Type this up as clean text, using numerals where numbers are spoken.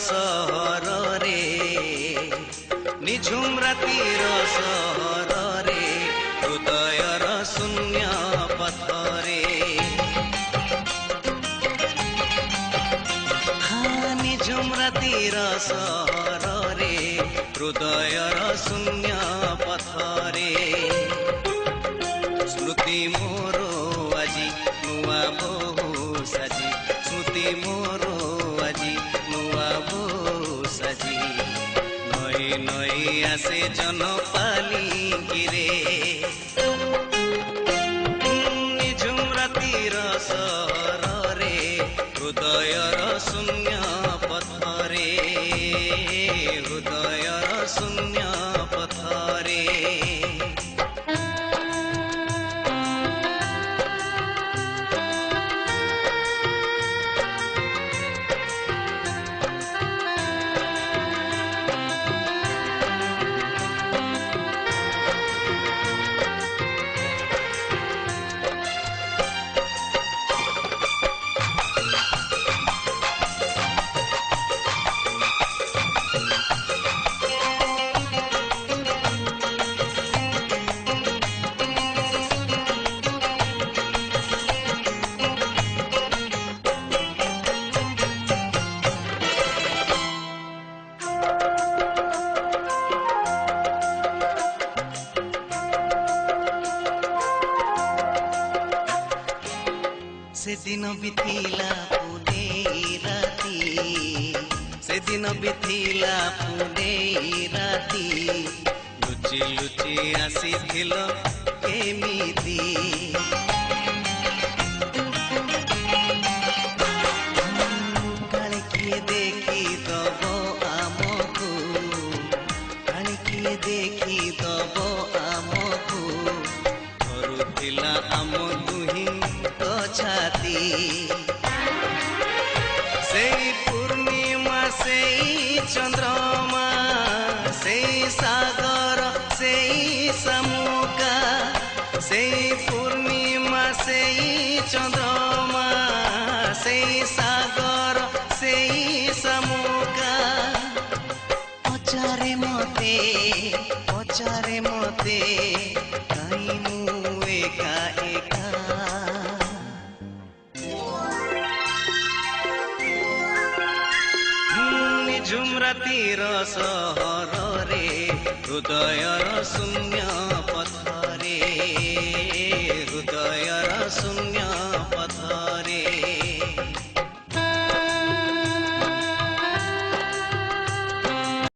सहर रे निझुम रातिर सहर रे हृदयर शून्य पथरे निझुम रातिर सहर रे हृदयर शून्य पथरे स्मृति मोरो আজি नुआ बहु साजी स्मृति मोरो আজি नुआ बहु साजी नई नई आसे जनपाली गिरे निझुम रातिर सहर रे हृदयर शून्य पथरे हृदयर शून्य पथरे से दिन बिथिला पुने राती से दिन बिथिला पुने राती लुचि लुचि आसीथिल केमिति काले किए देखी दब आमको काले किए देखी दब आमको धरुथिला आम दुही छाती से पूर्णिमा से चंद्रमा से सागर से समुका से पूर्णिमा से चंद्रमा से सागर से समुका पचारे मते कहीं मु एका एका निझुम रातिर सहर रे हृदयर शून्य